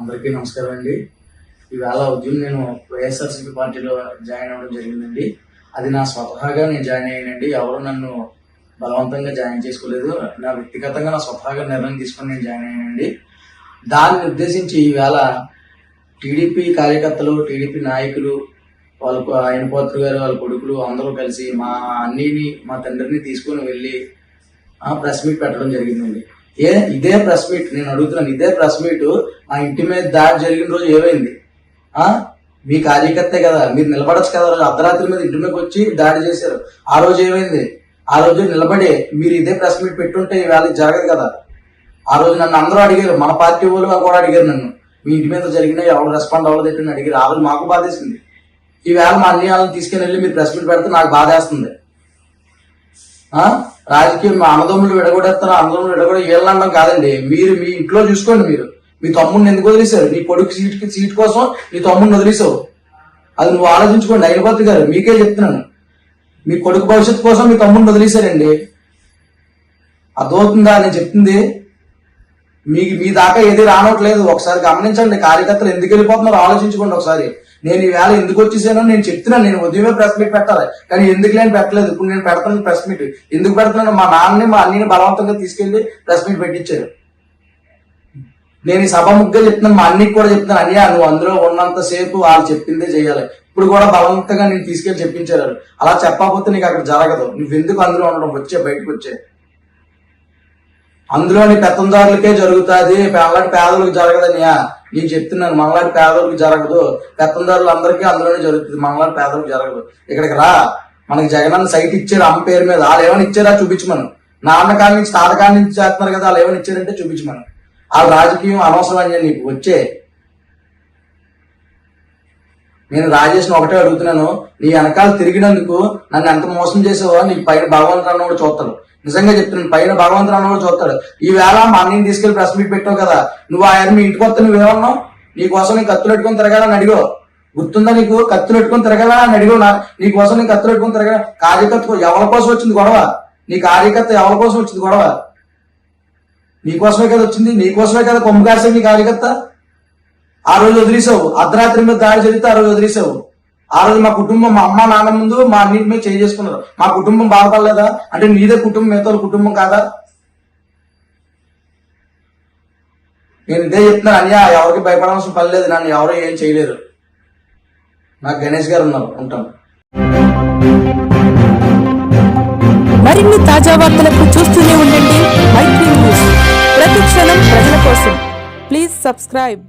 అందరికీ నమస్కారం అండి. ఈవేళ ఉదయం నేను వైఎస్ఆర్సీపీ పార్టీలో జాయిన్ అవ్వడం జరిగిందండి. అది నా స్వతహాగా నేను జాయిన్ అయ్యానండి. ఎవరు నన్ను బలవంతంగా జాయిన్ చేసుకోలేదు. నా వ్యక్తిగతంగా నా స్వతహాగా నిర్ణయం తీసుకొని నేను జాయిన్ అయ్యానండి. దాన్ని ఉద్దేశించి ఈవేళ టీడీపీ కార్యకర్తలు, టీడీపీ నాయకులు, వాళ్ళకు ఆయన పోత్రు గారు, వాళ్ళ కొడుకులు అందరూ కలిసి మా అన్నీని, మా తండ్రిని తీసుకొని వెళ్ళి ప్రెస్ మీట్ పెట్టడం జరిగిందండి. ఇదే ప్రెస్ మీట్ నేను అడుగుతున్నాను, ఇదే ప్రెస్ మీట్ మా ఇంటి మీద దాడి జరిగిన రోజు ఏమైంది? మీ కార్యకర్తే కదా, మీరు నిలబడచ్చు కదా. అర్ధరాత్రి మీద ఇంటి మీదకి వచ్చి దాడి చేశారు. ఆ రోజు ఏమైంది? ఆ రోజు నిలబడి మీరు ఇదే ప్రెస్ మీట్ పెట్టుంటే ఈవేళ జరగదు కదా. ఆ రోజు నన్ను అందరూ అడిగారు, మన పార్టీ వాళ్ళు కూడా అడిగారు నన్ను, మీ ఇంటి మీద జరిగినా ఎవరు రెస్పాండ్ అవ్వలేదని అడిగారు. ఆ రోజు మాకు బాధేసింది. ఈవేళ మా అన్యాయాలను తీసుకుని వెళ్ళి మీరు ప్రెస్ మీట్ పెడితే నాకు బాధేస్తుంది. రాజకీయం మా అన్నదమ్ములు విడగొడేస్తారు, అన్నదమ్ములు విడగొడ వీళ్ళనడం కాదండి. మీరు మీ ఇంట్లో చూసుకోండి. మీరు మీ తమ్ముడిని ఎందుకు వదిలేశారు? నీ కొడుకు సీట్ కోసం నీ తమ్ముడిని వదిలేసావు. అది నువ్వు ఆలోచించుకోండి. అయినపతి గారు మీకే చెప్తున్నాను, మీ కొడుకు భవిష్యత్తు కోసం మీ తమ్ముడిని వదిలేశారండి. అర్థమవుతుందా నేను చెప్తుంది? మీ దాకా ఏది రానట్లేదు. ఒకసారి గమనించండి. కార్యకర్తలు ఎందుకు వెళ్ళిపోతున్నారో ఆలోచించుకోండి ఒకసారి. నేను ఈవేళ ఎందుకు వచ్చేసానో నేను చెప్తున్నాను. నేను ఉదయమే ప్రెస్ మీట్ పెట్టాలి, కానీ ఎందుకు లేని పెట్టలేదు. ఇప్పుడు నేను పెడతాను ప్రెస్ మీట్. ఎందుకు పెడుతున్నాను? మా నాన్నని మా అన్నిని బలవంతంగా తీసుకెళ్లి ప్రెస్ మీట్ పెట్టించారు. నేను ఈ సభ ముగ్గురు చెప్తున్నాను, మా అన్నికి కూడా చెప్తున్నాను, అన్నయ్య నువ్వు అందులో ఉన్నంత సేపు వాళ్ళు చెప్పిందే చేయాలి. ఇప్పుడు కూడా బలవంతంగా నేను తీసుకెళ్లి చెప్పించారు. అలా చెప్పకపోతే నీకు అక్కడ జరగదు. నువ్వెందుకు అందులో ఉండడం? బయటకు వచ్చే అందులోని పెత్తందారులకే జరుగుతుంది, మనలాంటి పేదలకు జరగదనియా నీకు చెప్తున్నాను. మనలాంటి పేదలకు జరగదు, పెత్తందారులు అందరికీ అందులోనే జరుగుతుంది, మనలాంటి పేదలకు జరగదు. ఇక్కడికి రా, మనకి జగనన్న సైట్ ఇచ్చారు అమ్మ పేరు మీద. వాళ్ళు ఏమైనా ఇచ్చారా చూపించమను. నాన్న కాడి నుంచి తాత కాడి నుంచి చేస్తున్నారు కదా, వాళ్ళు ఏమైనా ఇచ్చారంటే చూపించమను. ఆ రాజకీయం అనవసరం అని నీకు వచ్చే. నేను రాజేష్ని ఒకటే అడుగుతున్నాను, నీ వెనకాల తిరిగినందుకు నన్ను ఎంత మోసం చేసావో నీకు పైన భగవంతుడు అన్న కూడా చూస్తాడు. నిజంగా చెప్తున్నాను, పైన భగవంతుడు అన్న కూడా చూస్తాడు. ఈవేళ మా అన్నని తీసుకెళ్లి ప్రెస్ మీట్ పెట్టావు కదా, నువ్వు ఆయన మీ ఇంటికి వస్తే నువ్వేమన్నావు? నీకోసం నేను కత్తులు పెట్టుకొని తిరగాలని అడిగో, గుర్తుందా నీకు? కత్తులు పెట్టుకొని తిరగాల అని అడిగో. నీకోసం నేను కత్తులు పెట్టుకొని తిరగా. కార్యకర్త ఎవరి కోసం వచ్చింది గొడవ? నీ కార్యకర్త ఎవరి కోసం వచ్చింది గొడవ? నీకోసమే కదా వచ్చింది, నీకోసమే కదా కొమ్ము కాసే నీ కార్యకర్త. ఆ రోజు వదిలేసావు. అర్ధరాత్రి మీద దాడి జరిగితే ఆ రోజు వదిలేసావు. ఆ రోజు మా కుటుంబం, మా అమ్మ నాన్న ముందు మా అన్నింటి మీద చేసుకున్నారు. మా కుటుంబం బాధపడలేదా? అంటే నీదే కుటుంబం, మిగతా కుటుంబం కాదా? నేను ఇదే చెప్తున్నాను అన్యా, ఎవరికి భయపడాల్సిన పని లేదు. నన్ను ఎవరో ఏం చేయలేరు. నాకు గణేష్ గారు ఉన్నారు. ఉంటాను. మరిన్ని తాజా వార్తలకు చూస్తూనే ఉండండి మైత్రి న్యూస్. ప్రతి క్షణం ప్రజల కోసం. Please subscribe.